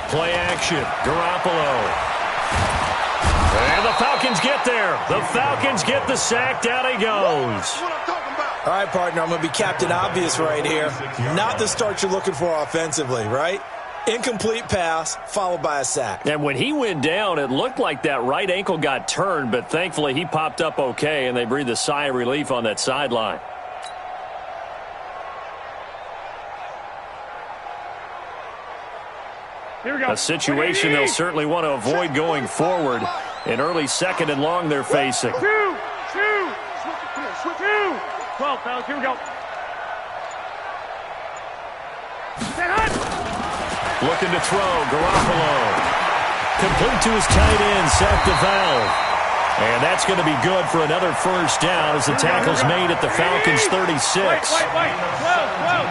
Play action. Garoppolo. And the Falcons get there. The Falcons get the sack. Down he goes. All right, partner, I'm going to be Captain Obvious right here. Not the start you're looking for offensively, right? Incomplete pass, followed by a sack. And when he went down, it looked like that right ankle got turned, but thankfully he popped up okay, and they breathed a sigh of relief on that sideline. Here we go. A situation they'll certainly want to avoid going forward. An early second and long they're facing. 2. 12, fellas, here we go. Looking to throw, Garoppolo. Complete to his tight end, Zach DeValve. And that's going to be good for another first down as the tackle's made at the Falcons' 36. Wait. 12.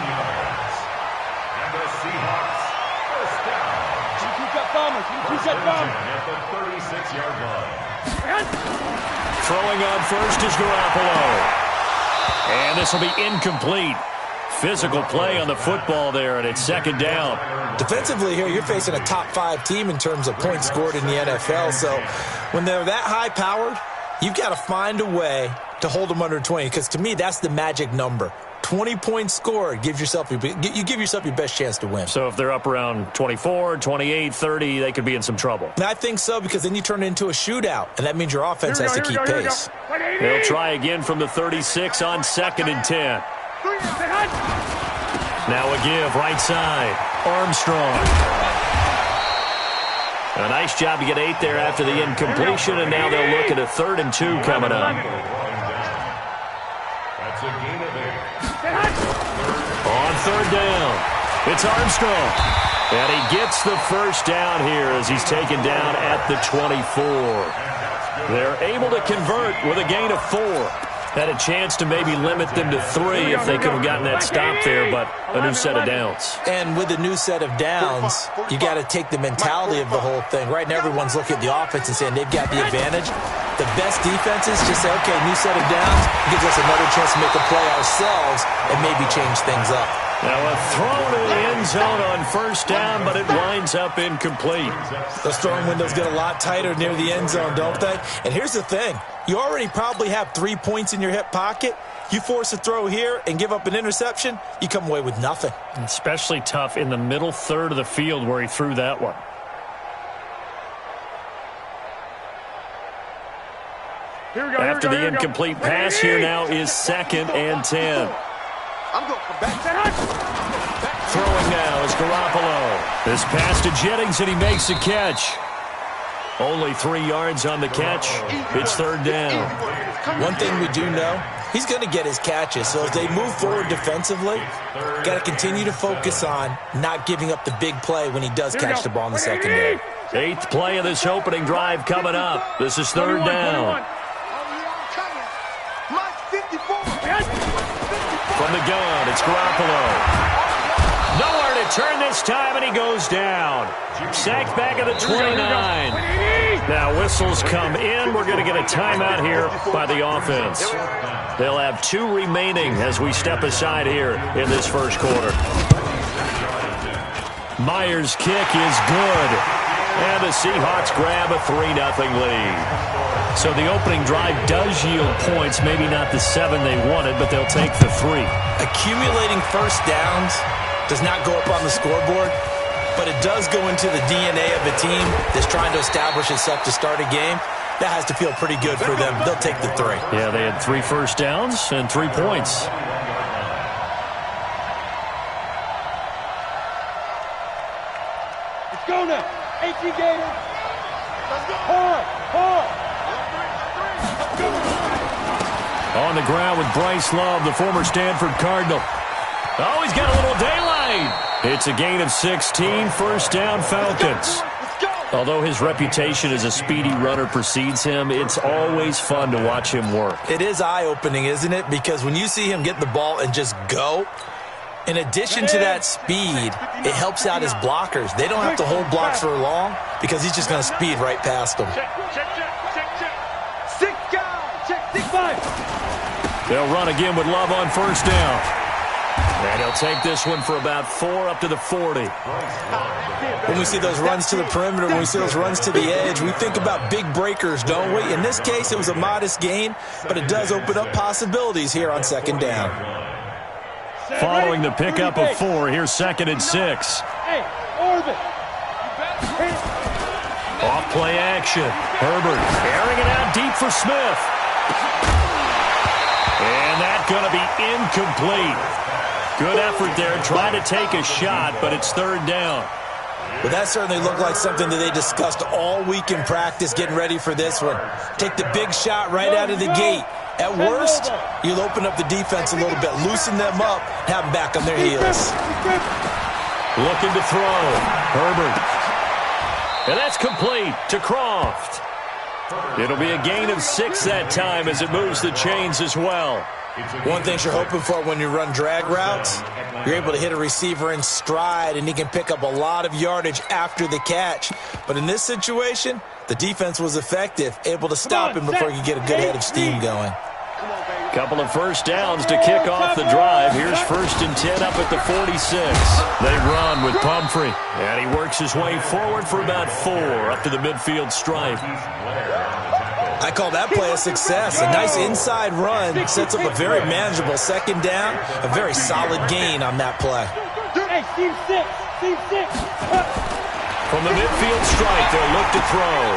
At the 36-yard line. Throwing on first is Garoppolo. And this will be incomplete. Physical play on the football there, and it's second down. Defensively here, you're facing a top-5 team in terms of points scored in the NFL. So when they're that high-powered, you've got to find a way to hold them under 20, because to me, that's the magic number. 20 points scored, you give yourself your best chance to win. So if they're up around 24, 28, 30, they could be in some trouble. I think so, because then you turn it into a shootout, and that means your offense has to keep pace. They'll try again from the 36 on 2nd and 10. Now a give, right side. Armstrong. A nice job to get 8 there after the incompletion, and now they'll look at a 3rd and 2 coming up. That's a gain of 8. On 3rd down, it's Armstrong. And he gets the first down here as he's taken down at the 24. They're able to convert with a gain of 4. Had a chance to maybe limit them to 3 if they could have gotten that stop there, but a new set of downs. And with a new set of downs, you got to take the mentality of the whole thing. Right now, everyone's looking at the offense and saying they've got the advantage. The best defenses just say, okay, new set of downs gives us another chance to make a play ourselves and maybe change things up. Now a throw to the end zone on first down, but it winds up incomplete. Those throwing windows get a lot tighter near the end zone, don't they? And here's the thing. You already probably have 3 points in your hip pocket. You force a throw here and give up an interception, you come away with nothing. Especially tough in the middle third of the field where he threw that one. After the incomplete pass, here now is 2nd and 10. I'm going to come back. Throwing now is Garoppolo. This pass to Jennings, and he makes a catch. Only 3 yards on the catch. It's 3rd down. One thing we do know, he's going to get his catches. So as they move forward defensively, got to continue to focus on not giving up the big play when he does catch the ball in the secondary. 8th play of this opening drive coming up. This is 3rd down. From the gun, it's Garoppolo. Nowhere to turn this time, and he goes down. Sacked back at the 29. Now whistles come in. We're going to get a timeout here by the offense. They'll have 2 remaining as we step aside here in this first quarter. Myers' kick is good. And the Seahawks grab a 3-0 lead. So the opening drive does yield points, maybe not the 7 they wanted, but they'll take the 3. Accumulating first downs does not go up on the scoreboard, but it does go into the DNA of a team that's trying to establish itself to start a game. That has to feel pretty good for them. They'll take the 3. Yeah, they had 3 first downs and 3 points. Let's go now. 18 Gators. Hard. On the ground with Bryce Love, the former Stanford Cardinal. Oh, he's got a little daylight. It's a gain of 16, first down Falcons. Although his reputation as a speedy runner precedes him, it's always fun to watch him work. It is eye-opening, isn't it? Because when you see him get the ball and just go, in addition to that speed, it helps out his blockers. They don't have to hold blocks for long because he's just going to speed right past them. Check 6 5. They'll run again with Love on first down. And he'll take this one for about 4 up to the 40. When we see those runs to the perimeter, when we see those runs to the edge, we think about big breakers, don't we? In this case, it was a modest gain, but it does open up possibilities here on second down. Following the pickup of 4, here's 2nd and 6. Hey, Orbit. Off play action. Herbert airing it out deep for Smith. And that's going to be incomplete. Good effort there, trying to take a shot, but it's 3rd down. Well, that certainly looked like something that they discussed all week in practice, getting ready for this one. Take the big shot right out of the gate. At worst, you'll open up the defense a little bit, loosen them up, have them back on their heels. Looking to throw. Herbert. And that's complete to Croft. It'll be a gain of 6 that time as it moves the chains as well. One thing you're hoping for when you run drag routes, you're able to hit a receiver in stride, and he can pick up a lot of yardage after the catch. But in this situation, the defense was effective, able to stop him before he could get a good head of steam going. Couple of first downs to kick off the drive. Here's 1st and 10 up at the 46. They run with Pumphrey. And he works his way forward for about 4 up to the midfield stripe. I call that play a success. A nice inside run sets up a very manageable 2nd down. A very solid gain on that play. Hey, team 6. Team 6. From the midfield stripe, they'll look to throw.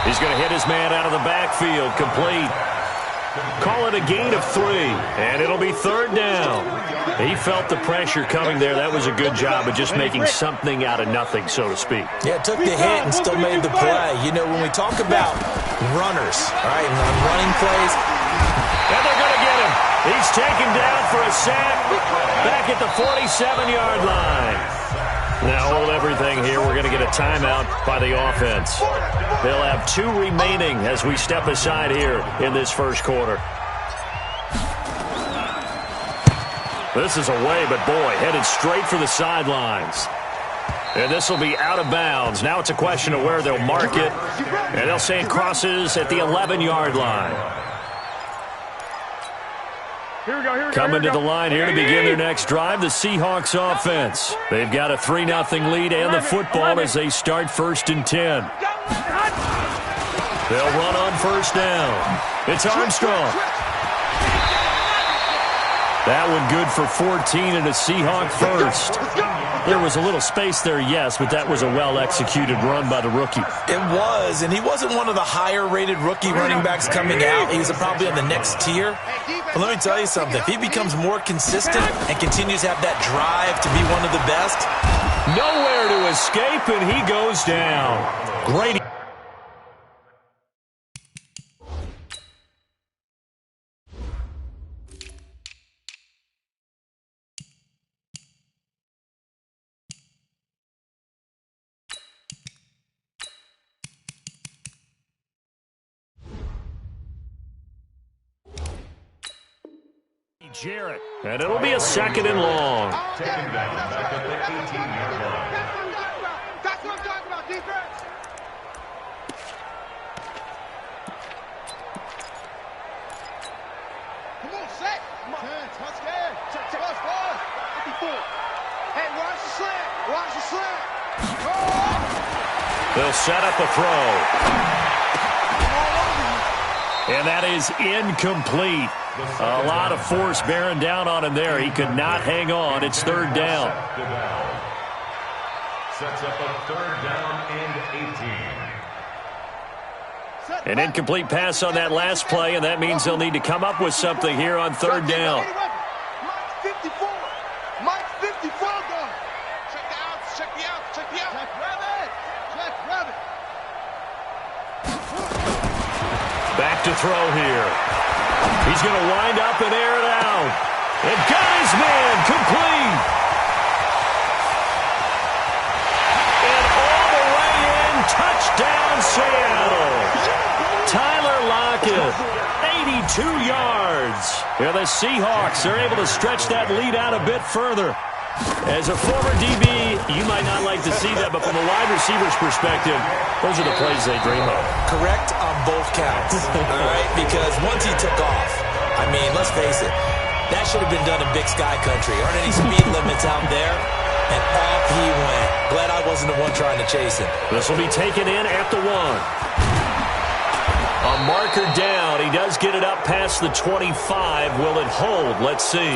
He's going to hit his man out of the backfield. Complete. Call it a gain of 3, and it'll be 3rd down. He felt the pressure coming there. That was a good job of just making something out of nothing, so to speak. Yeah, took the hit and still made the play. You know, when we talk about runners, all right, and running plays. And they're going to get him. He's taken down for a sack back at the 47-yard line. Now hold everything here. We're going to get a timeout by the offense. They'll have 2 remaining as we step aside here in this first quarter. This is away, but boy, headed straight for the sidelines. And this will be out of bounds. Now it's a question of where they'll mark it. And they'll say it crosses at the 11-yard line. Coming to the line here to begin their next drive, the Seahawks offense. They've got a 3-0 lead and the football as they start 1st and 10. They'll run on 1st down. It's Armstrong. That one good for 14 and a Seahawk first. There was a little space there, yes, but that was a well-executed run by the rookie. It was, and he wasn't one of the higher-rated rookie running backs coming out. He was probably on the next tier. But let me tell you something. If he becomes more consistent and continues to have that drive to be one of the best. Nowhere to escape, and he goes down. Great. Jarrett. And it'll be a 2nd and long. Taken down back at the 18-yard line. That's what I'm talking about, defense. Come on, set. Come on. Touch scared. Touch ball. 54. Hey, watch the slant. Watch the slant. They'll set up a throw. And that is incomplete. A lot of force bearing down on him there. He could not hang on. It's 3rd down. Sets up a 3rd down and 18. An incomplete pass on that last play, and that means they'll need to come up with something here on 3rd down. Mike's 54. Mike's 54 going. Check the outs. Check the outs. Check the outs. Check rabbit. Check rabbit. Back to throw here. He's going to wind up and air it out. And got his man complete. And all the way in, touchdown Seattle. Tyler Lockett, 82 yards. Yeah, the Seahawks are able to stretch that lead out a bit further. As a former DB, you might not like to see that, but from a wide receiver's perspective, those are the plays they dream of. Correct on both counts, all right? Because once he took off, I mean, let's face it, That should have been done in Big Sky Country. Aren't any speed limits out there? And off he went. Glad I wasn't the one trying to chase him. This will be taken in at the 1. A marker down. He does get it up past the 25. Will it hold? Let's see.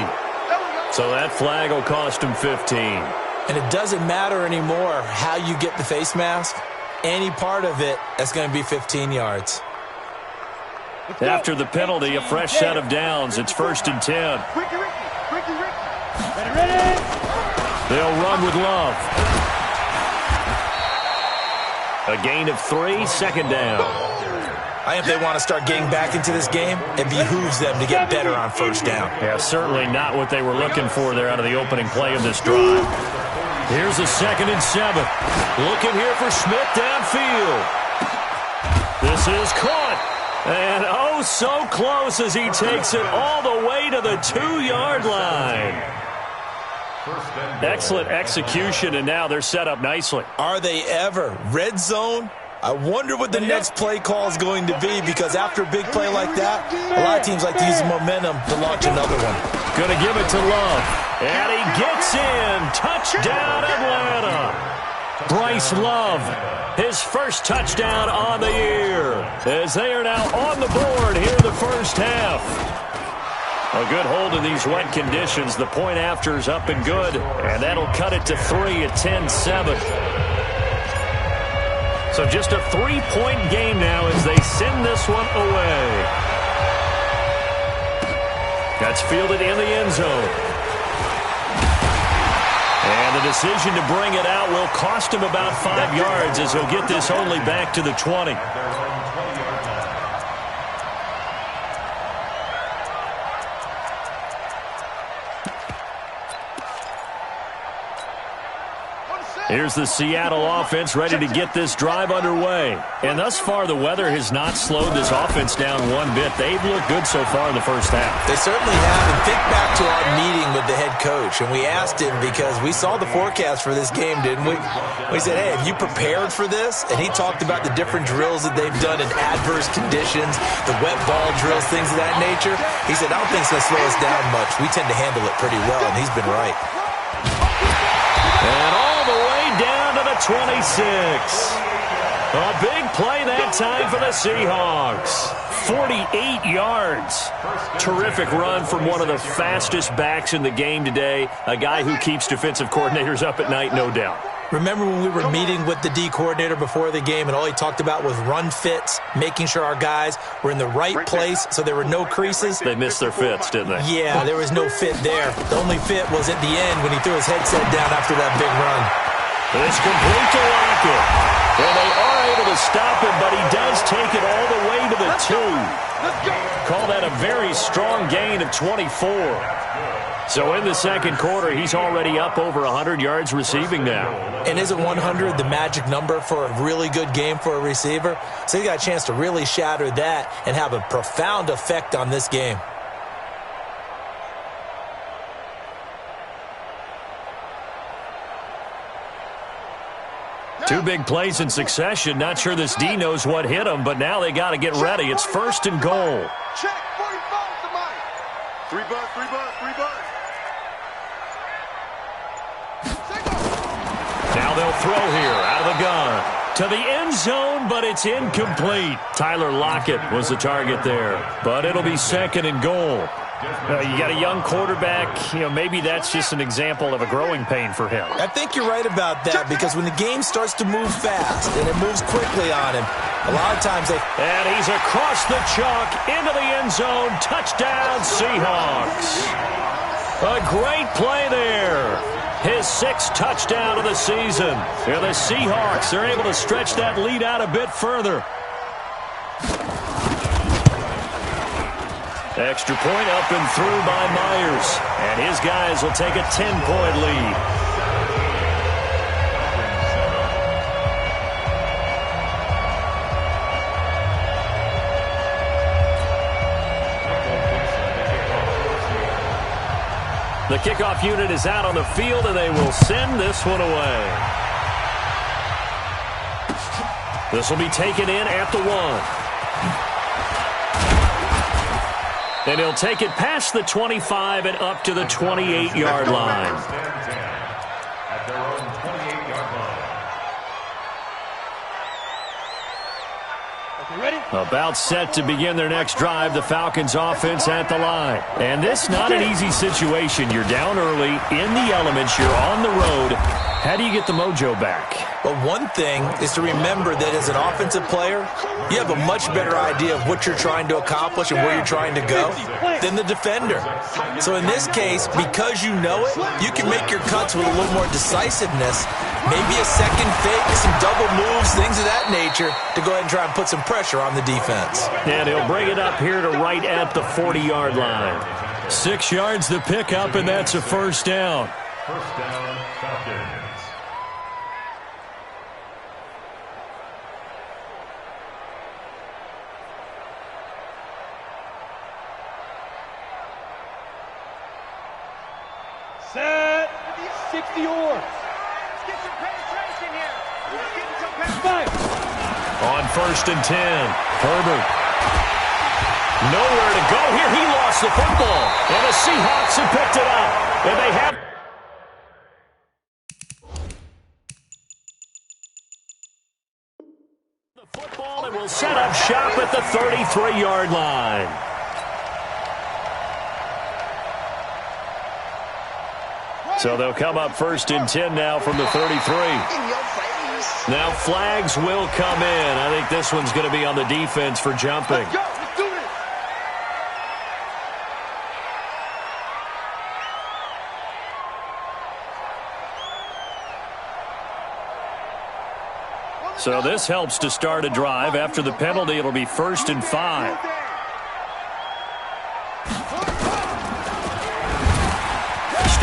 So that flag will cost him 15. And it doesn't matter anymore how you get the face mask. Any part of it, that's going to be 15 yards. After the penalty, a fresh set of downs. It's 1st and 10. Ready. They'll run with Love. A gain of 3, 2nd down. I think they want to start getting back into this game. It behooves them to get better on 1st down. Yeah, certainly not what they were looking for there out of the opening play of this drive. Here's a 2nd and 7. Looking here for Smith downfield. This is caught. And oh, so close as he takes it all the way to the 2-yard line. Excellent execution, and now they're set up nicely. Are they ever? Red zone? I wonder what the next play call is going to be, because after a big play like that, a lot of teams like to use the momentum to launch another one. Going to give it to Love. And he gets in. Touchdown, Atlanta. Bryce Love, his first touchdown on the year, as they are now on the board here in the 1st half. A good hold in these wet conditions. The point after is up and good, and that'll cut it to 3 at 10-7. So just a 3-point game now as they send this one away. That's fielded in the end zone. And the decision to bring it out will cost him about 5 yards, as he'll get this only back to the 20. Here's the Seattle offense ready to get this drive underway. And thus far, the weather has not slowed this offense down one bit. They've looked good so far in the 1st half. They certainly have. And think back to our meeting with the head coach. And we asked him, because we saw the forecast for this game, didn't we? We said, hey, have you prepared for this? And he talked about the different drills that they've done in adverse conditions, the wet ball drills, things of that nature. He said, I don't think it's going to slow us down much. We tend to handle it pretty well, and he's been right. And all the way down to the 26. A big play that time for the Seahawks. 48 yards. Terrific run from one of the fastest backs in the game today. A guy who keeps defensive coordinators up at night, no doubt. Remember when we were meeting with the D coordinator before the game, and all he talked about was run fits, making sure our guys were in the right place so there were no creases? They missed their fits, didn't they? Yeah, there was no fit there. The only fit was at the end when he threw his headset down after that big run. It's complete to Lockett. Well, they are able to stop him, but he does take it all the way to the 2. Call that a very strong gain of 24. So in the 2nd quarter, he's already up over 100 yards receiving now. And isn't 100 the magic number for a really good game for a receiver? So he got a chance to really shatter that and have a profound effect on this game. Two big plays in succession. Not sure this D knows what hit him, but now they got to get ready. It's 1st and goal. Check 45 to Mike. 3 bud. Now they'll throw here out of the gun to the end zone, but it's incomplete. Tyler Lockett was the target there, but it'll be 2nd and goal. You got a young quarterback, maybe that's just an example of a growing pain for him. I think you're right about that, because when the game starts to move fast and it moves quickly on him, a lot of times they... And he's across the chalk into the end zone. Touchdown, Seahawks. A great play there. His 6th touchdown of the season. The Seahawks, they're able to stretch that lead out a bit further. Extra point up and through by Myers. And his guys will take a 10-point lead. The kickoff unit is out on the field, and they will send this one away. This will be taken in at the 1. And he'll take it past the 25 and up to the 28-yard line. At their own 28-yard line. Ready? About set to begin their next drive, the Falcons offense at the line. And this not an easy situation. You're down early, in the elements, you're on the road. How do you get the mojo back? Well, one thing is to remember that as an offensive player, you have a much better idea of what you're trying to accomplish and where you're trying to go than the defender. So in this case, because you know it, you can make your cuts with a little more decisiveness, maybe a second fake, some double moves, things of that nature, to go ahead and try and put some pressure on the defense. And he'll bring it up here to right at the 40-yard line. 6 yards the pickup, and that's a first down. First down, Falcons. Set. 60 oars. Let's get some penetration here. Let's get some penetration. Five. On 1st and 10, Herbert. Nowhere to go here. He lost the football. And the Seahawks have picked it up. And they have the football and will set up shop at the 33-yard line. So they'll come up 1st and 10 now from the 33. In your face. Now flags will come in. I think this one's going to be on the defense for jumping. Let's go. Let's do this. So this helps to start a drive. After the penalty, it'll be 1st and 5.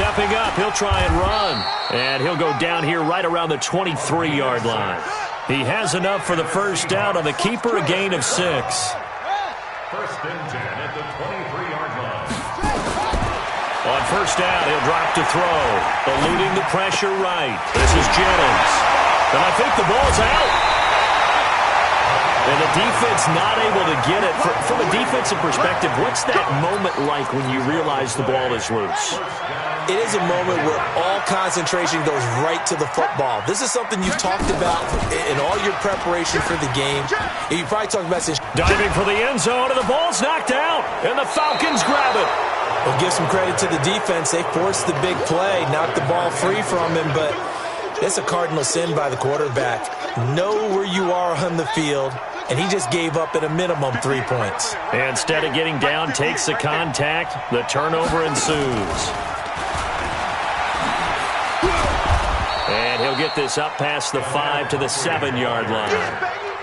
Stepping up, he'll try and run. And he'll go down here right around the 23-yard line. He has enough for the first down on the keeper, a gain of 6. First and 10 at the 23-yard line. On first down, he'll drop to throw. Eluding the pressure right. This is Jennings. And I think the ball's out. And the defense not able to get it. From a defensive perspective, what's that moment like when you realize the ball is loose? It is a moment where all concentration goes right to the football. This is something you've talked about in all your preparation for the game. You probably talked about this. Diving for the end zone, and the ball's knocked out. And the Falcons grab it. We'll give some credit to the defense. They forced the big play, knocked the ball free from him, but it's a cardinal sin by the quarterback. Know where you are on the field, and he just gave up at a minimum 3 points. Instead of getting down, takes the contact. The turnover ensues. And he'll get this up past the 5 to the 7-yard line.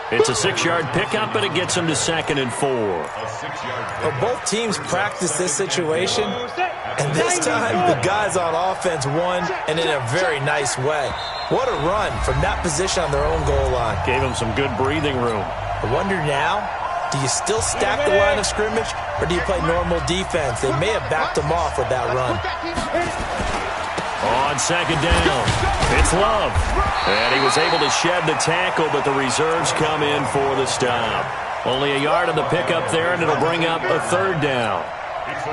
It's a 6-yard pickup, but it gets him to 2nd and 4. Well, both teams practiced this situation, and this time the guys on offense won, and in a very nice way. What a run from that position on their own goal line. Gave him some good breathing room. I wonder now, do you still stack the line of scrimmage, or do you play normal defense? They may have backed them off with that run. On 2nd down, it's Love. And he was able to shed the tackle, but the reserves come in for the stop. Only a yard on the pickup there, and it'll bring up a 3rd down.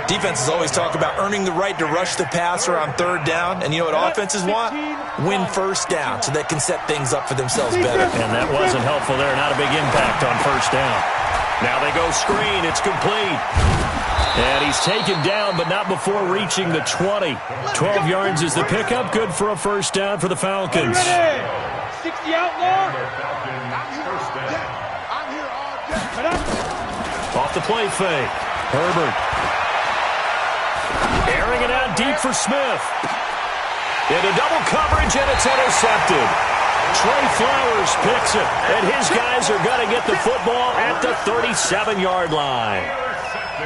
Defenses always talk about earning the right to rush the passer on 3rd down, and you know what offenses want? Win 1st down so they can set things up for themselves better. And that wasn't helpful there. Not a big impact on 1st down. Now they go screen. It's complete. And he's taken down, but not before reaching the 20. 12 yards is the pickup. Good for a 1st down for the Falcons. 60 outlaw. I'm here all day. Off the play fake. Herbert. Airing it out deep for Smith. Into double coverage, and it's intercepted. Trey Flowers picks it, and his guys are going to get the football at the 37-yard line.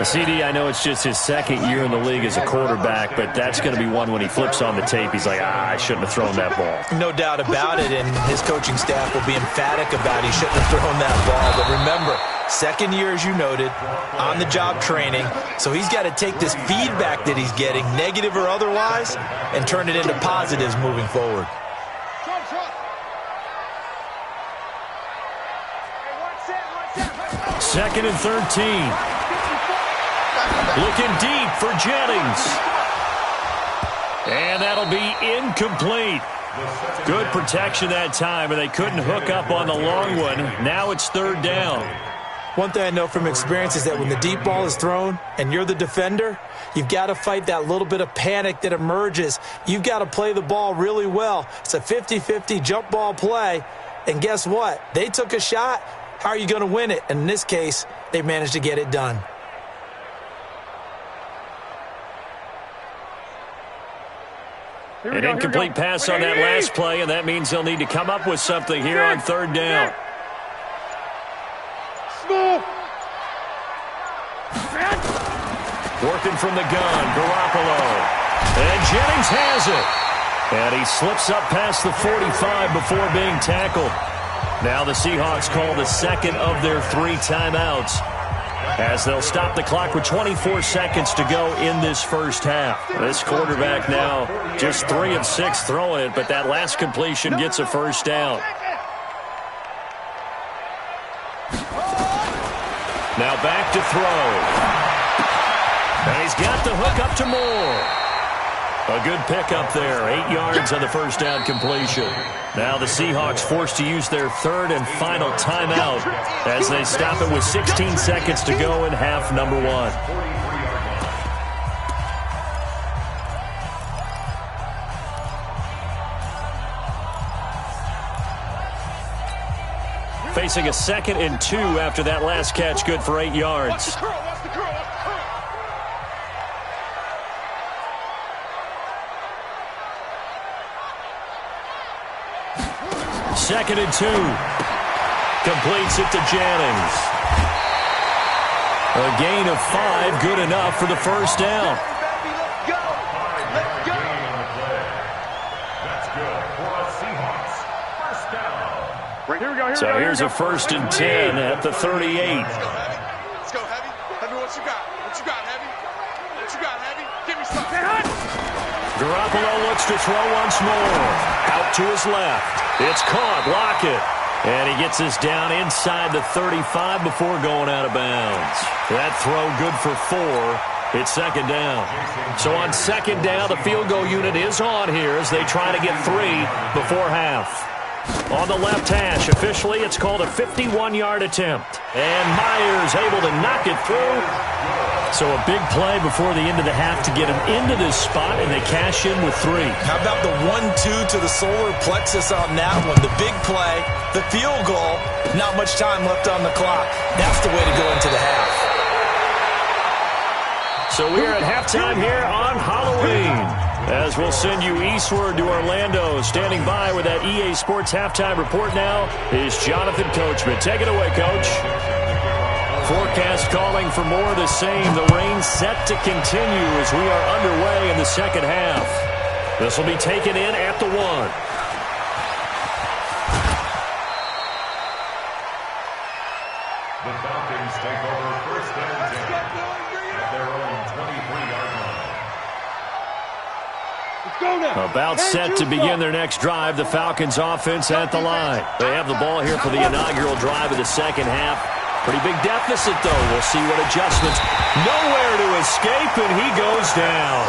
CD, I know it's just his 2nd year in the league as a quarterback, but that's going to be one when he flips on the tape. He's like, I shouldn't have thrown that ball. No doubt about it, and his coaching staff will be emphatic about he shouldn't have thrown that ball. But remember, 2nd year, as you noted, on-the-job training, so he's got to take this feedback that he's getting, negative or otherwise, and turn it into positives moving forward. 2nd and 13. Looking deep for Jennings. And that'll be incomplete. Good protection that time, and they couldn't hook up on the long one. Now it's third down. One thing I know from experience is that when the deep ball is thrown and you're the defender, you've got to fight that little bit of panic that emerges. You've got to play the ball really well. It's a 50-50 jump ball play. And guess what? They took a shot. How are you going to win it? And in this case, they managed to get it done. An incomplete pass on that last play, and that means they'll need to come up with something here on third down. Working from the gun, Garoppolo. And Jennings has it. And he slips up past the 45 before being tackled. Now the Seahawks call the second of their 3 timeouts, as they'll stop the clock with 24 seconds to go in this first half. This quarterback now just 3 of 6 throwing it, but that last completion gets a first down. Now back to throw. And he's got the hook up to Moore. A good pickup there, 8 yards on the first down completion. Now the Seahawks forced to use their third and final timeout as they stop it with 16 seconds to go in half number 1. Facing a 2nd and 2 after that last catch, good for 8 yards. Second and 2. Completes it to Jennings. A gain of 5, good enough for the first down. So here's a 1st and 10 at the 38. Let's go, Heavy. Heavy, what you got? What you got, Heavy? What you got, Heavy? Give me something. Garoppolo looks to throw once more. Out to his left. It's caught. Lockett. And he gets this down inside the 35 before going out of bounds. That throw good for 4. It's second down. So on second down, the field goal unit is on here as they try to get 3 before half. On the left hash, officially, it's called a 51-yard attempt. And Myers able to knock it through. So a big play before the end of the half to get him into this spot, and they cash in with 3. How about the 1-2 to the solar plexus on that one? The big play, the field goal, not much time left on the clock. That's the way to go into the half. So we're at halftime here on Halloween, as we'll send you eastward to Orlando. Standing by with that EA Sports halftime report now is Jonathan Coachman. Take it away, Coach. Forecast calling for more of the same. The rain set to continue as we are underway in the second half. This will be taken in at the 1. The Falcons take over 1st and 10 at their own 23-yard line. About set to begin their next drive. The Falcons offense at the line. They have the ball here for the inaugural drive of the second half. Pretty big deficit, though. We'll see what adjustments. Nowhere to escape, and he goes down.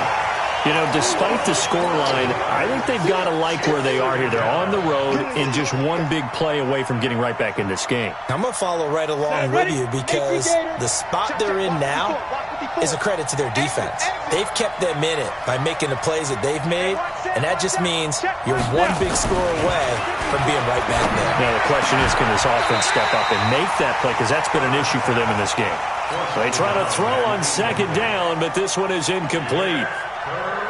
You know, despite the scoreline, I think they've got to like where they are here. They're on the road and just one big play away from getting right back in this game. I'm going to follow right along with you because the spot they're in now is a credit to their defense. They've kept them in it by making the plays that they've made, and that just means you're one big score away from being right back there. Now, the question is, can this offense step up and make that play? Because that's been an issue for them in this game. They try to throw on second down, but this one is incomplete.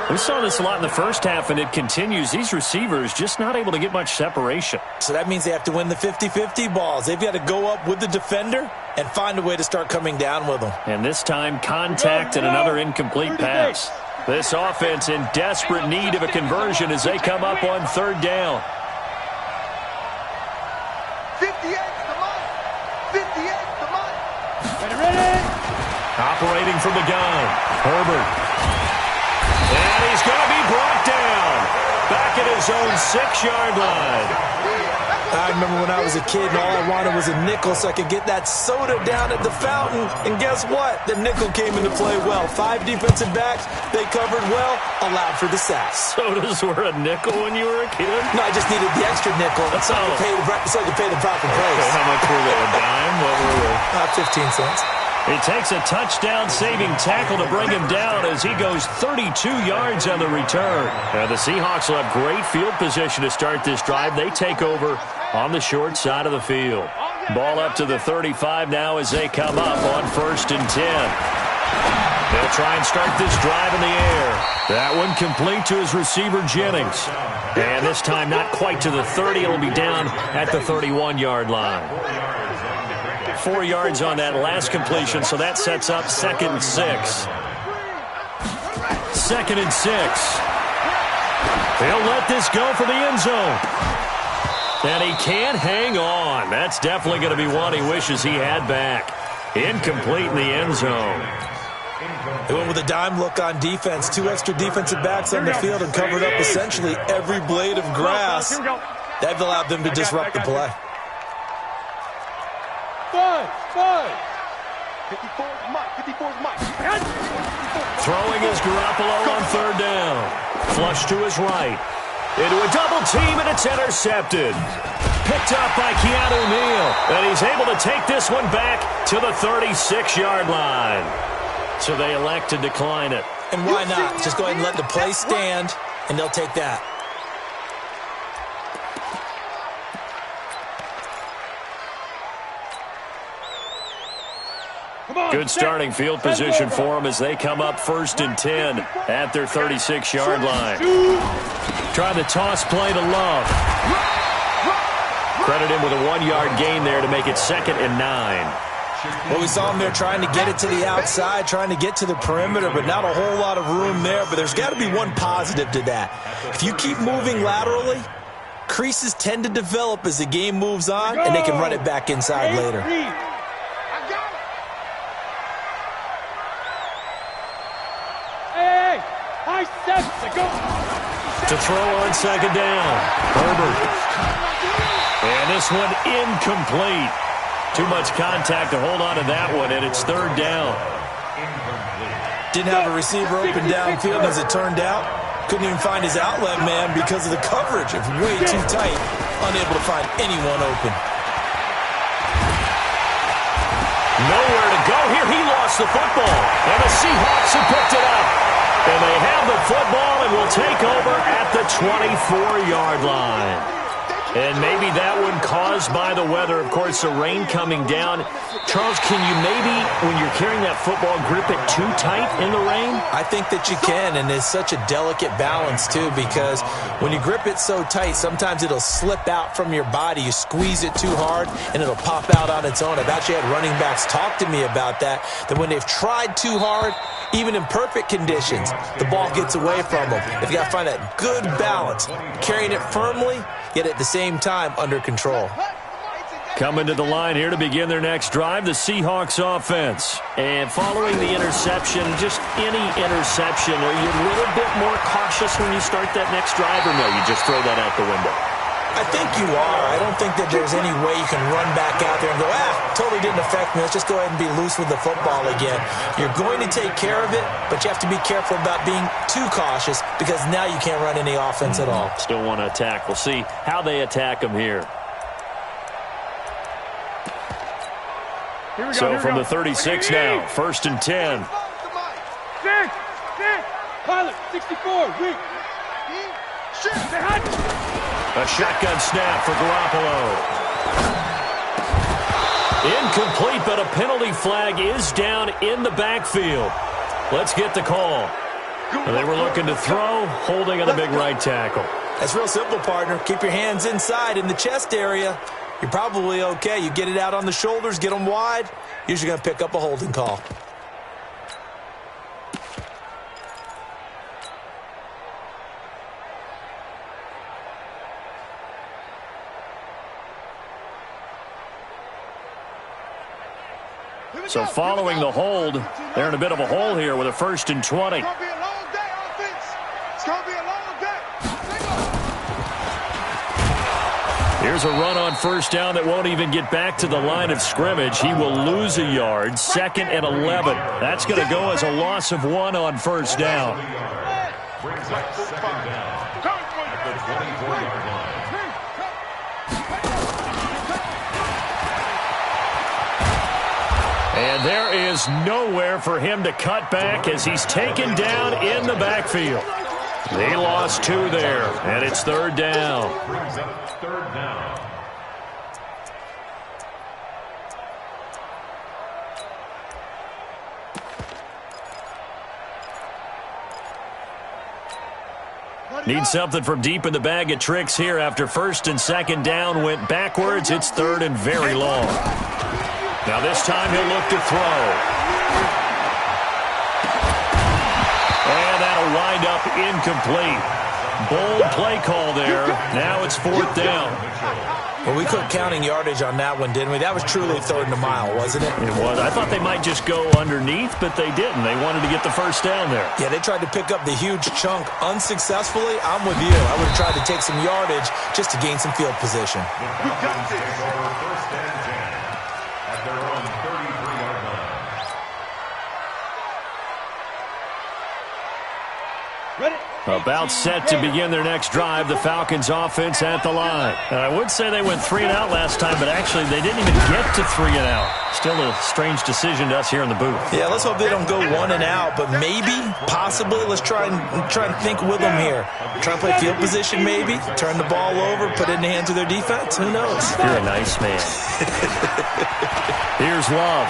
We saw this a lot in the first half, and it continues. These receivers just not able to get much separation. So that means they have to win the 50-50 balls. They've got to go up with the defender and find a way to start coming down with them. And this time, contact and another incomplete pass. This offense in desperate need of a conversion as they come up on third down. 58, come on. 58, come on. Ready. Operating from the gun, Herbert. And he's going to be brought down back at his own 6-yard line. I remember when I was a kid and all I wanted was a nickel so I could get that soda down at the fountain. And guess what? The nickel came into play well. 5 defensive backs, they covered well, allowed for the sacks. Sodas were a nickel when you were a kid? No, I just needed the extra nickel so I could pay the proper price. Okay, how much were they? A dime? What were they? 15 cents. It takes a touchdown-saving tackle to bring him down as he goes 32 yards on the return. Now the Seahawks will have great field position to start this drive. They take over on the short side of the field. Ball up to the 35 now as they come up on 1st and 10. They'll try and start this drive in the air. That one complete to his receiver, Jennings. And this time not quite to the 30. It'll be down at the 31-yard line. 4 yards on that last completion, so that sets up 2nd and 6. 2nd and 6. He'll let this go for the end zone. And he can't hang on. That's definitely going to be one he wishes he had back. Incomplete in the end zone. They went with a dime look on defense. 2 extra defensive backs on the field and covered up essentially every blade of grass. That allowed them to disrupt the play. 54's Mike. Throwing is Garoppolo on 3rd down. Flush to his right. Into a double team, and it's intercepted. Picked up by Keanu Neal. And he's able to take this one back to the 36-yard line. So they elect to decline it. And why not? Just go ahead and let the play stand, and they'll take that. Good starting field position for them as they come up 1st and 10 at their 36-yard line. Try the toss play to Love. Credit him with a 1-yard gain there to make it 2nd and 9. Well, we saw him there trying to get it to the outside, trying to get to the perimeter, but not a whole lot of room there. But there's got to be one positive to that. If you keep moving laterally, creases tend to develop as the game moves on, and they can run it back inside later. To throw on 2nd down. Herbert. And this one incomplete. Too much contact to hold on to that one, and it's 3rd down. Didn't have a receiver open downfield as it turned out. Couldn't even find his outlet man because of the coverage. It's way too tight. Unable to find anyone open. Nowhere to go here. He lost the football. And the Seahawks have picked it up. And they have the football and will take over at the 24-yard line. And maybe that one caused by the weather. Of course, the rain coming down. Charles, can you maybe, when you're carrying that football, grip it too tight in the rain? I think that you can, and it's such a delicate balance, too, because when you grip it so tight, sometimes it'll slip out from your body. You squeeze it too hard, and it'll pop out on its own. I've actually had running backs talk to me about that when they've tried too hard, even in perfect conditions, the ball gets away from them. They've got to find that good balance, carrying it firmly, yet at the same time under control. Coming to the line here to begin their next drive, the Seahawks offense. And following the interception, just any interception, are you a little bit more cautious when you start that next drive, or no, you just throw that out the window? I think you are. I don't think that there's any way you can run back out there and go, totally didn't affect me. Let's just go ahead and be loose with the football again. You're going to take care of it, but you have to be careful about being too cautious because now you can't run any offense at all. Still want to attack. We'll see how they attack them here. So from the 36 now, 1st and 10. Pilot, 64, weak. A shotgun snap for Garoppolo. Incomplete, but a penalty flag is down in the backfield. Let's get the call. They were looking to throw, holding on the big right tackle. That's real simple, partner. Keep your hands inside in the chest area. You're probably okay. You get it out on the shoulders, get them wide. Usually going to pick up a holding call. So following the hold, they're in a bit of a hole here with a 1st and 20. It's going to be a long day, offense. It's going to be a long day. Here's a run on first down that won't even get back to the line of scrimmage. He will lose a yard. 2nd and 11. That's going to go as a loss of 1 on first down. Brings up 2nd down at the 24-yard line. And there is nowhere for him to cut back as he's taken down in the backfield. They lost 2 there, and it's 3rd down. Brings up 3rd down. Need something from deep in the bag of tricks here after 1st and 2nd down went backwards. It's 3rd and very long. Now this time he'll look to throw. And that'll wind up incomplete. Bold play call there. Now it's 4th down. Well, we quit counting yardage on that one, didn't we? That was truly 3rd and a mile, wasn't it? It was. I thought they might just go underneath, but they didn't. They wanted to get the 1st down there. Yeah, they tried to pick up the huge chunk unsuccessfully. I'm with you. I would have tried to take some yardage just to gain some field position. We got this. Over 1st and 10 at their own 33-yard line. Ready? About set to begin their next drive, the Falcons offense at the line. I would say they went 3 and out last time, but actually they didn't even get to 3 and out. Still a strange decision to us here in the booth. Yeah, let's hope they don't go 1 and out, but maybe, possibly, let's try and think with them here. Try and play field position maybe, turn the ball over, put it in the hands of their defense. Who knows? You're a nice man. Here's Love.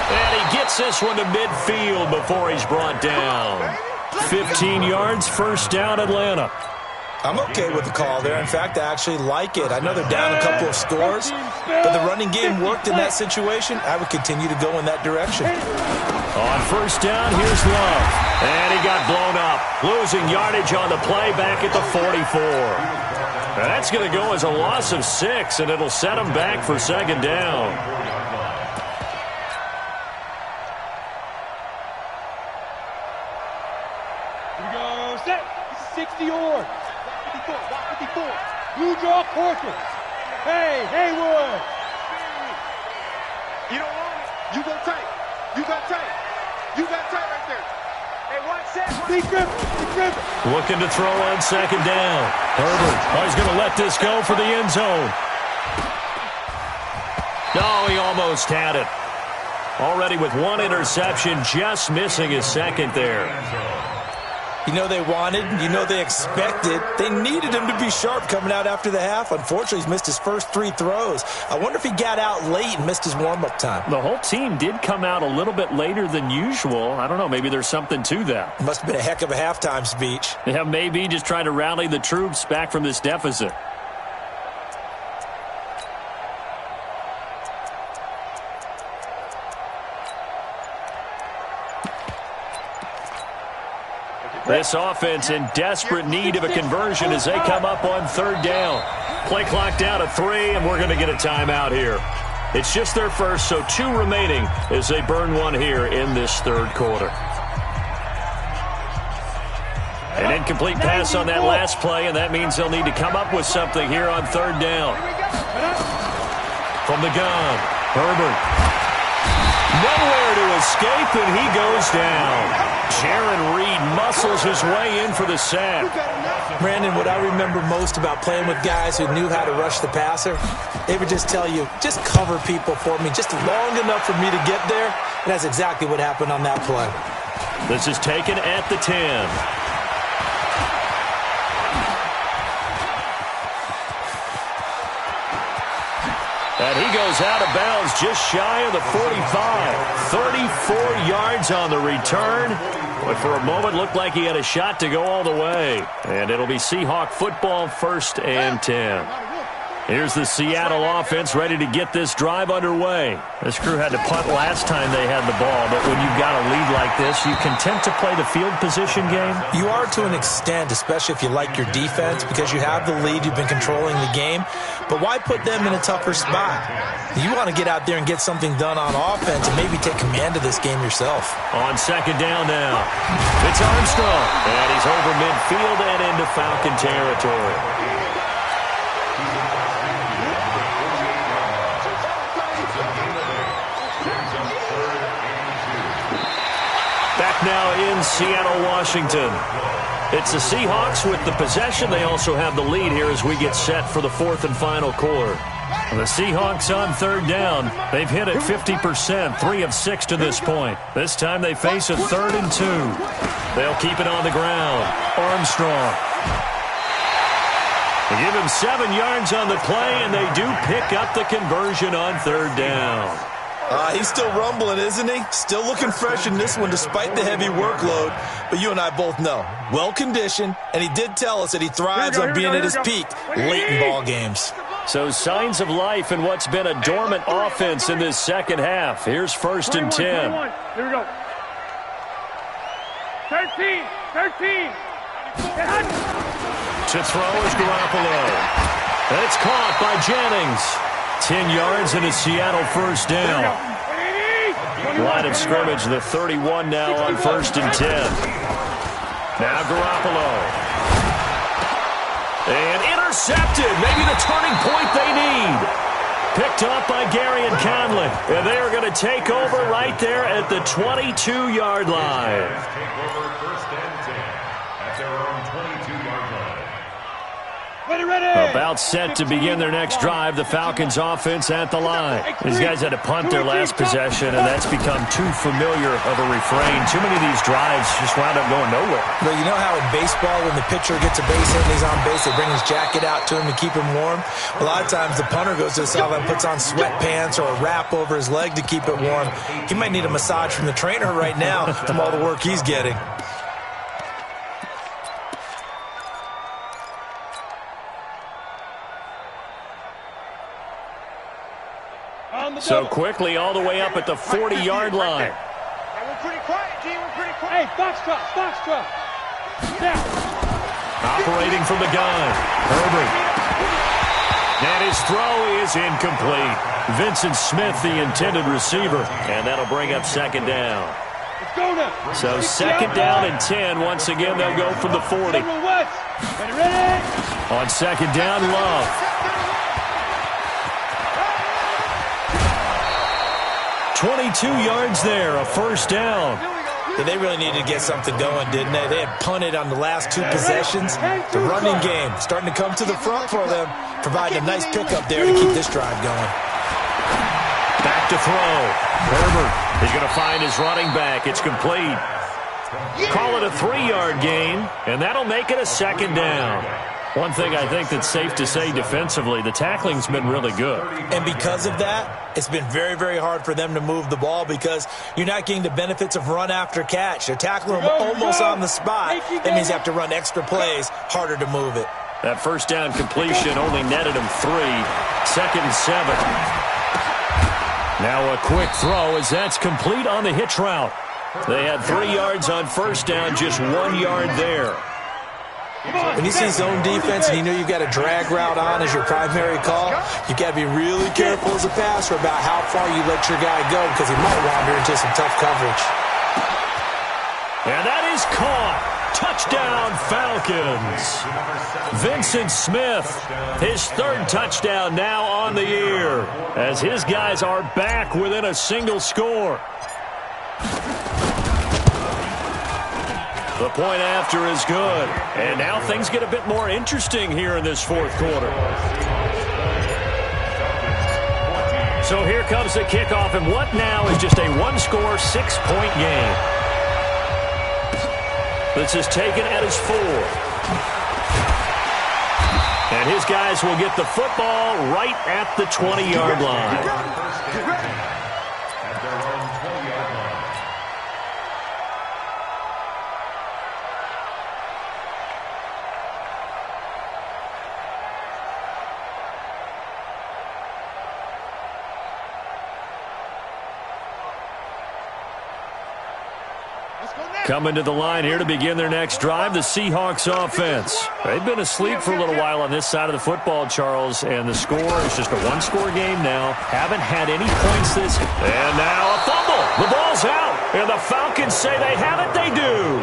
And he gets this one to midfield before he's brought down. 15 yards, 1st down, Atlanta. I'm okay with the call there. In fact, I actually like it. I know they're down a couple of scores, but the running game worked in that situation. I would continue to go in that direction. On 1st down, here's Love. And he got blown up. Losing yardage on the play back at the 44. And that's going to go as a loss of 6, and it'll set him back for 2nd down. Here we go. Set. 60 yards. 54. Blue draw portrait. Hey, Haywood. You don't want it. You go tight. You got tight. You got tight right there. Hey, watch that. Big grip. Looking to throw on 2nd down. Herbert. Oh, he's going to let this go for the end zone. No, he almost had it. Already with 1 interception, just missing his 2nd there. You know they wanted, you know they expected. They needed him to be sharp coming out after the half. Unfortunately, he's missed his first 3 throws. I wonder if he got out late and missed his warm-up time. The whole team did come out a little bit later than usual. I don't know, maybe there's something to that. Must have been a heck of a halftime speech. Yeah, maybe just trying to rally the troops back from this deficit. This offense in desperate need of a conversion as they come up on 3rd down. Play clock down to 3, and we're going to get a timeout here. It's just their first, so 2 remaining as they burn 1 here in this 3rd quarter. An incomplete pass on that last play, and that means they'll need to come up with something here on 3rd down. From the gun, Herbert. Nowhere to escape, and he goes down. Jaron Reed muscles his way in for the sack. Brandon, what I remember most about playing with guys who knew how to rush the passer, they would just tell you, just cover people for me, just long enough for me to get there. And that's exactly what happened on that play. This is taken at the 10. And he goes out of bounds just shy of the 45. 34 yards on the return. But for a moment, looked like he had a shot to go all the way. And it'll be Seahawk football, 1st and 10. Here's the Seattle offense ready to get this drive underway. This crew had to punt last time they had the ball, but when you've got a lead like this, you content to play the field position game? You are to an extent, especially if you like your defense, because you have the lead, you've been controlling the game. But why put them in a tougher spot? You want to get out there and get something done on offense and maybe take command of this game yourself. On 2nd down now, it's Armstrong. And he's over midfield and into Falcon territory. Back now in Seattle, Washington. It's the Seahawks with the possession. They also have the lead here as we get set for the fourth and final quarter. The Seahawks on third down. They've hit it 50%, 3 of 6 to this point. This time they face a 3rd and 2. They'll keep it on the ground. Armstrong. They give him 7 yards on the play, and they do pick up the conversion on third down. He's still rumbling, isn't he? Still looking fresh in this one despite the heavy workload. But you and I both know, well-conditioned, and he did tell us that he thrives on being at his peak late in ball games. So signs of life in what's been a dormant offense in this second half. Here's 1st and 10. Here we go. 13. To throw is Garoppolo. That's caught by Jennings. 10 yards and a Seattle first down. Line of scrimmage, the 31 now on 1st and 10. Now Garoppolo. And intercepted. Maybe the turning point they need. Picked up by Gary and Conley. And they are going to take over right there at the 22-yard line. Take over 1st and 10 at their own 22-yard line. About set to begin their next drive. The Falcons offense at the line. These guys had to punt their last possession, and that's become too familiar of a refrain. Too many of these drives just wound up going nowhere. Well, you know how in baseball, when the pitcher gets a base hit and he's on base, they bring his jacket out to him to keep him warm? A lot of times the punter goes to the sideline, puts on sweatpants or a wrap over his leg to keep it warm. He might need a massage from the trainer right now from all the work he's getting. So quickly all the way up at the 40-yard line. We're pretty quiet, G. We're pretty quiet. Hey, box truck. Now. Operating from the gun. Herbert. And his throw is incomplete. Vincent Smith, the intended receiver. And that'll bring up 2nd down. Let's go now. So 2nd down and 10. Once again, they'll go from the 40. Ready. On 2nd down, Love. 22 yards there, a first down. Yeah, they really needed to get something going, didn't they? They had punted on the last 2 possessions. The running game starting to come to the front for them, providing a nice pickup there to keep this drive going. Back to throw. Herbert is going to find his running back. It's complete. Call it a 3-yard gain, and that'll make it a 2nd down. One thing I think that's safe to say defensively, the tackling's been really good. And because of that, it's been very, very hard for them to move the ball because you're not getting the benefits of run after catch. They're tackling them almost on the spot. That means you have to run extra plays, harder to move it. That first down completion only netted him 3. 2nd and 7. Now a quick throw as that's complete on the hitch route. They had 3 yards on first down, just 1 yard there. When you see zone defense and you know you've got a drag route on as your primary call, you've got to be really careful as a passer about how far you let your guy go because he might wander into some tough coverage. And that is caught. Touchdown, Falcons. Vincent Smith, his 3rd touchdown now on the year as his guys are back within a single score. The point after is good. And now things get a bit more interesting here in this 4th quarter. So here comes the kickoff, and what now is just a 1-score, 6-point game. This is taken at his 4. And his guys will get the football right at the 20-yard line. Coming to the line here to begin their next drive, the Seahawks offense. They've been asleep for a little while on this side of the football, Charles, and the score is just a 1-score game now. Haven't had any points this. And now a fumble. The ball's out, and the Falcons say they have it. They do.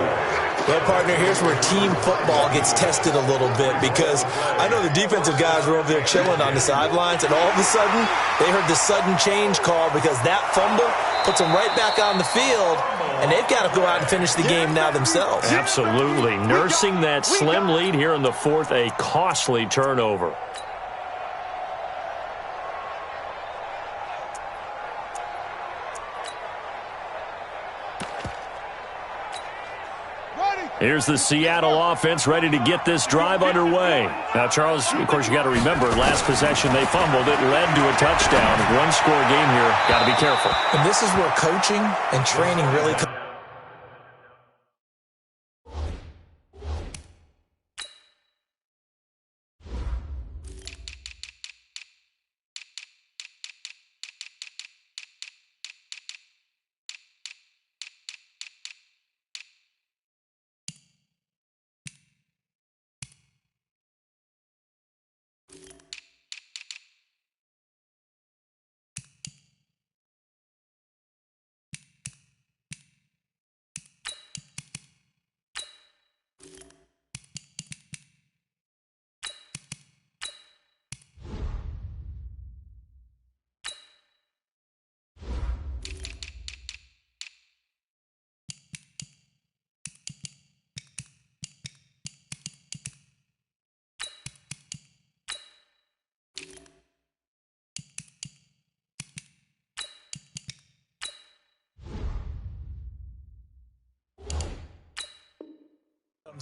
Well, partner, here's where team football gets tested a little bit, because I know the defensive guys were over there chilling on the sidelines, and all of a sudden, they heard the sudden change call because that fumble puts them right back on the field, and they've got to go out and finish the game now themselves. Absolutely. Nursing that slim lead here in the fourth, a costly turnover. Here's the Seattle offense ready to get this drive underway. Now, Charles, of course, you got to remember, last possession they fumbled. It led to a touchdown. One-score game here. Got to be careful. And this is where coaching and training really come.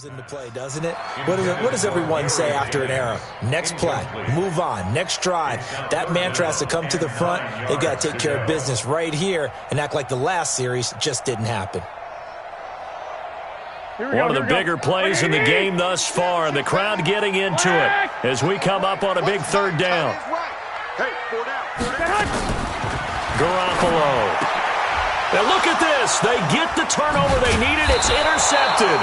Into play, doesn't it? What does everyone say after an error? Next play, move on, next drive. That mantra has to come to the front. They've got to take care of business right here and act like the last series just didn't happen. One of the bigger plays in the game thus far, and the crowd getting into it as we come up on a big third down. Garoppolo. Now look at this. They get the turnover they needed. It's intercepted.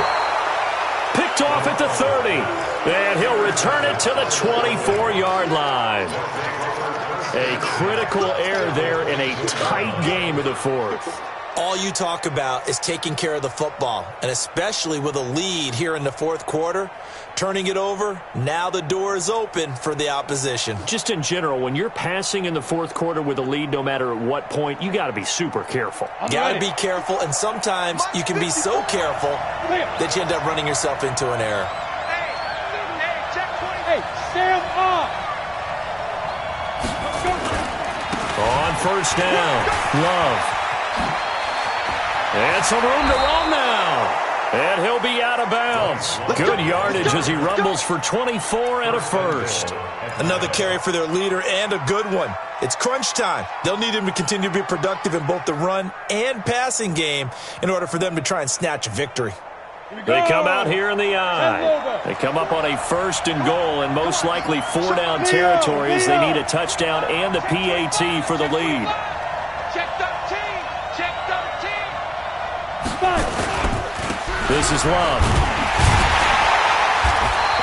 Picked off at the 30, and he'll return it to the 24-yard line. A critical error there in a tight game of the fourth. All you talk about is taking care of the football, and especially with a lead here in the fourth quarter, turning it over, now the door is open for the opposition. Just in general, when you're passing in the fourth quarter with a lead, no matter at what point, you got to be super careful. Got to be careful, and sometimes you can be so careful that you end up running yourself into an error. Hey, stand up! On first down, Love. And some room to run now. And he'll be out of bounds. Good yardage as he rumbles for 24 and a first. Another carry for their leader and a good one. It's crunch time. They'll need him to continue to be productive in both the run and passing game in order for them to try and snatch a victory. They come out here in the I. They come up on a first and goal and most likely four-down territory as they need a touchdown and the PAT for the lead. Check 13. Check 13. This is Love.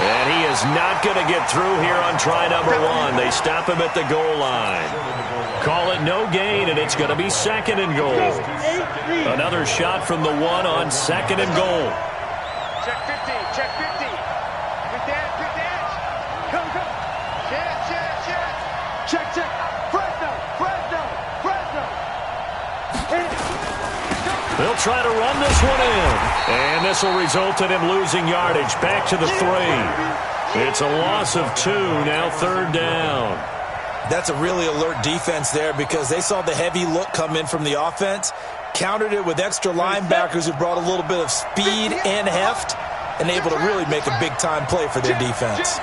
And he is not going to get through here on try number one. They stop him at the goal line. Call it no gain, and it's going to be second and goal. Another shot from the one on second and goal. Check 50. Check 50. Good dance. Come. Check. Fresno. They'll try to run this one in. And this will result in him losing yardage. Back to the 3. It's a loss of 2, now third down. That's a really alert defense there because they saw the heavy look come in from the offense, countered it with extra linebackers who brought a little bit of speed and heft, and able to really make a big-time play for their defense.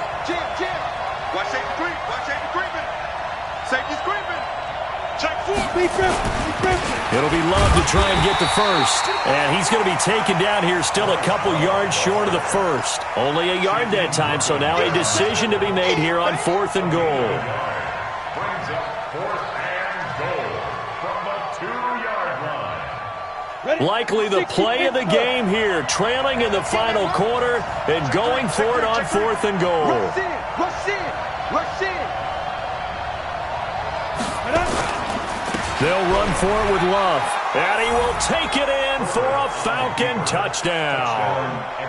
Watch safety creeping. Safety's creeping. Check 4. It'll be Love to try and get the first. And he's going to be taken down here still a couple yards short of the first. Only a yard that time, so now a decision to be made here on fourth and goal. Brings up fourth and goal from the 2-yard line. Likely the play of the game here, trailing in the final quarter and going for it on fourth and goal. Rush in. They'll run for it with Love. And he will take it in for a Falcon touchdown.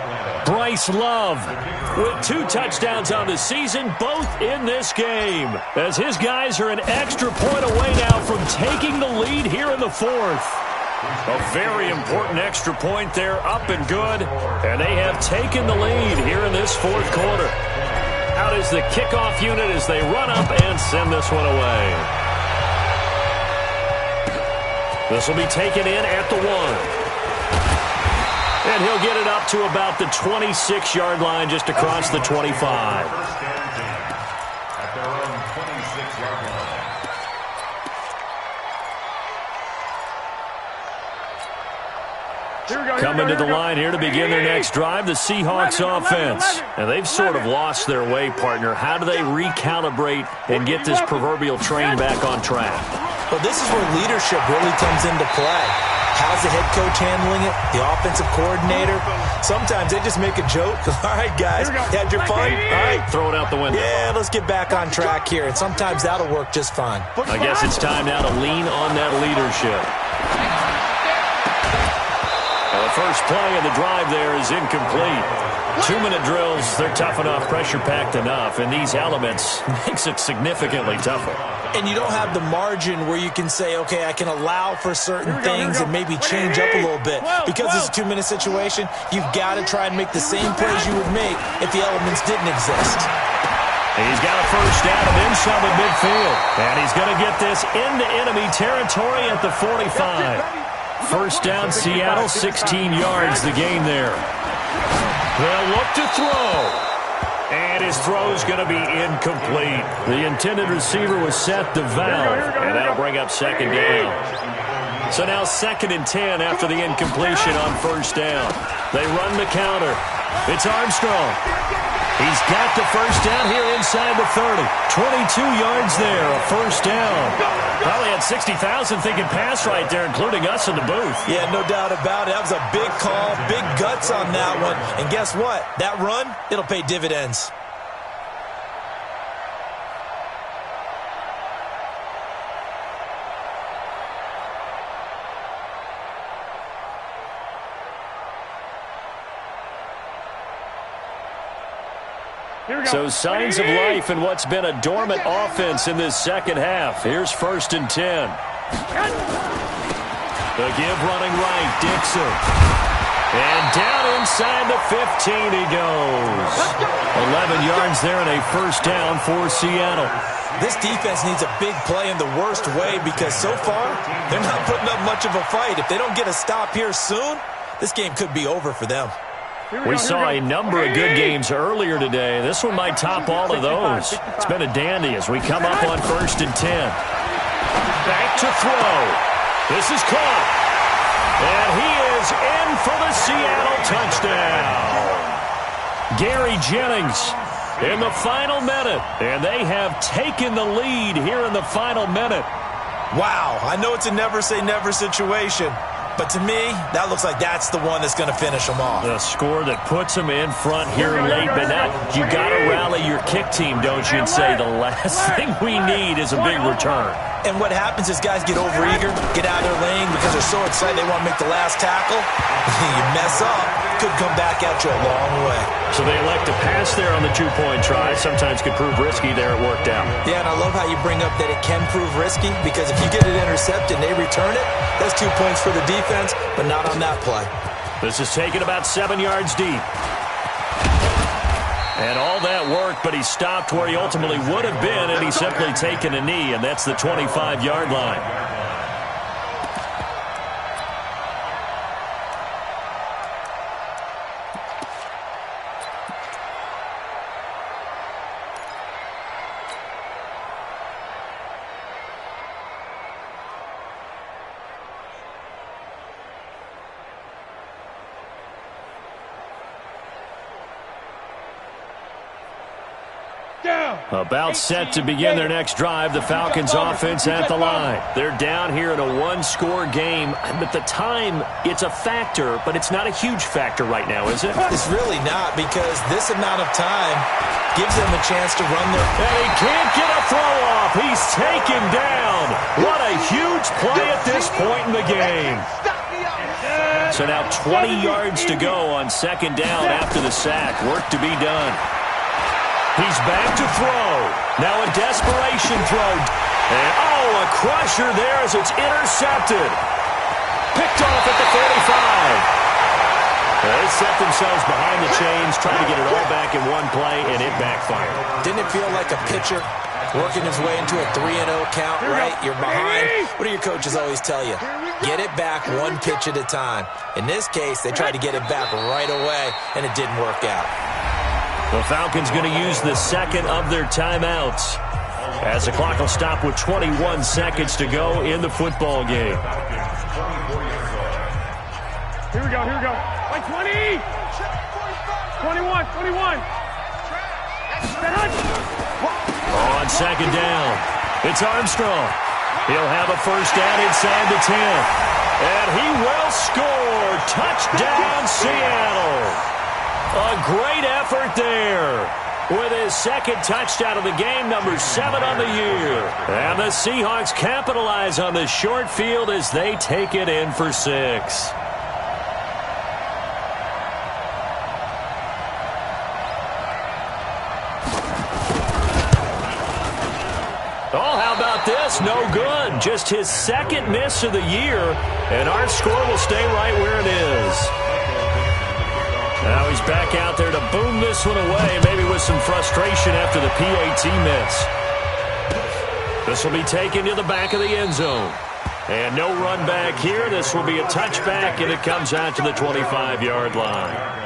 Bryce Love with 2 touchdowns on the season, both in this game, as his guys are an extra point away now from taking the lead here in the 4th. A very important extra point there, up and good, and they have taken the lead here in this 4th quarter. Out is the kickoff unit as they run up and send this one away. This will be taken in at the 1. And he'll get it up to about the 26-yard line, just across the 25. First down, at their own 26-yard line. Coming to the line here to begin their next drive, the Seahawks offense. And they've sort of lost their way, partner. How do they recalibrate and get this proverbial train back on track? Well, this is where leadership really comes into play. How's the head coach handling it? The offensive coordinator? Sometimes they just make a joke. All right, guys, had your fun? All right, throw it out the window. Yeah, let's get back on track here. And sometimes that'll work just fine. I guess it's time now to lean on that leadership. Well, the first play of the drive there is incomplete. 2-minute drills, they're tough enough, pressure-packed enough, and these elements makes it significantly tougher. And you don't have the margin where you can say, okay, I can allow for certain things and maybe change up a little bit. Because it's a 2-minute situation, you've got to try and make the same plays you would make if the elements didn't exist. He's got a first down and then some at midfield. And he's going to get this into enemy territory at the 45. First down, Seattle, 16 yards the gain there. They'll look to throw. And his throw's going to be incomplete. The intended receiver was set to valve, and that'll bring up second down. So now 2nd and 10 after the incompletion on first down. They run the counter. It's Armstrong. He's got the first down here inside the 30. 22 yards there, a first down. Probably had 60,000 thinking pass right there, including us in the booth. Yeah, no doubt about it. That was a big call, big guts on that one. And guess what? That run, it'll pay dividends. So signs of life in what's been a dormant offense in this second half. Here's 1st and 10. The give running right, Dixon. And down inside the 15 he goes. 11 yards there and a first down for Seattle. This defense needs a big play in the worst way because so far they're not putting up much of a fight. If they don't get a stop here soon, this game could be over for them. We saw a number of good games earlier today. This one might top all of those. It's been a dandy as we come up on 1st and 10. Back to throw. This is caught. And he is in for the Seattle touchdown. Gary Jennings in the final minute. And they have taken the lead here in the final minute. Wow, I know it's a never-say-never situation. But to me, that looks like that's the one that's going to finish them off. The score that puts them in front here late. But now you got to rally your kick team, don't you, and say the last thing we need is a big return. And what happens is guys get overeager, get out of their lane because they're so excited they want to make the last tackle. You mess up, could come back at you a long way. So they elect to pass there on the 2-point try. Sometimes could prove risky there. It worked out. Yeah, and I love how you bring up that it can prove risky because if you get it intercepted and they return it, that's 2 points for the defense, but not on that play. This is taken about 7 yards deep. And all that worked, but he stopped where he ultimately would have been, and he's simply taken a knee, and that's the 25-yard line. Down. About set to begin their next drive, the Falcons offense at the line. They're down here in a one-score game. But the time, it's a factor, but it's not a huge factor right now, is it? It's really not, because this amount of time gives them a chance to run their... And he can't get a throw off. He's taken down. What a huge play at this point in the game. So now 20 yards to go on second down after the sack. Work to be done. He's back to throw. Now a desperation throw. And, a crusher there as it's intercepted. Picked off at the 45. They set themselves behind the chains, trying to get it all back in one play, and it backfired. Didn't it feel like a pitcher working his way into a 3-0 count, right? You're behind. What do your coaches always tell you? Get it back one pitch at a time. In this case, they tried to get it back right away, and it didn't work out. The Falcons going to use the second of their timeouts as the clock will stop with 21 seconds to go in the football game. Here we go. Like 20. 21. On second down, it's Armstrong. He'll have a first down inside the 10. And he will score. Touchdown, Seattle. A great effort there with his second touchdown of the game, number 7 on the year. And the Seahawks capitalize on the short field as they take it in for 6. Oh, how about this? No good. Just his second miss of the year, and our score will stay right where it is. Now he's back out there to boom this one away, maybe with some frustration after the PAT miss. This will be taken to the back of the end zone. And no run back here. This will be a touchback, and it comes out to the 25-yard line.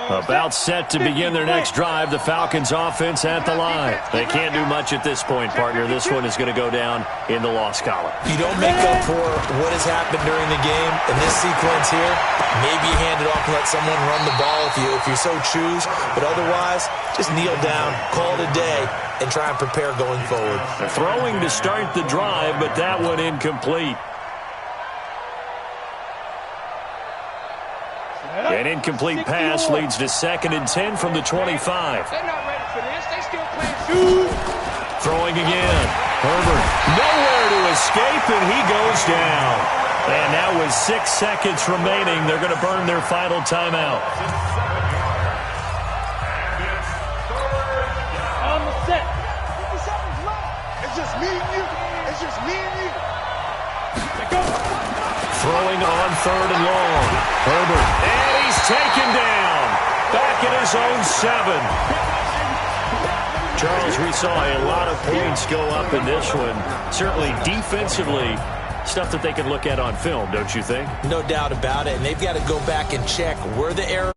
About set to begin their next drive, the Falcons offense at the line. They can't do much at this point, partner. This one is going to go down in the loss column. You don't make up for what has happened during the game in this sequence here. Maybe you hand it off and let someone run the ball if you so choose. But otherwise, just kneel down, call it a day, and try and prepare going forward. Throwing to start the drive, but that one incomplete. An incomplete pass leads to 2nd and 10 from the 25. They're not ready for this. They still playing. Throwing again. Herbert nowhere to escape, and he goes down. And now with 6 seconds remaining, they're going to burn their final timeout. On the set. 50 seconds left. It's just me and you. Throwing on 3rd and long. Herbert. And he's taken down. Back at his own 7. Charles, we saw a lot of points go up in this one. Certainly defensively, stuff that they can look at on film, don't you think? No doubt about it. And they've got to go back and check where the error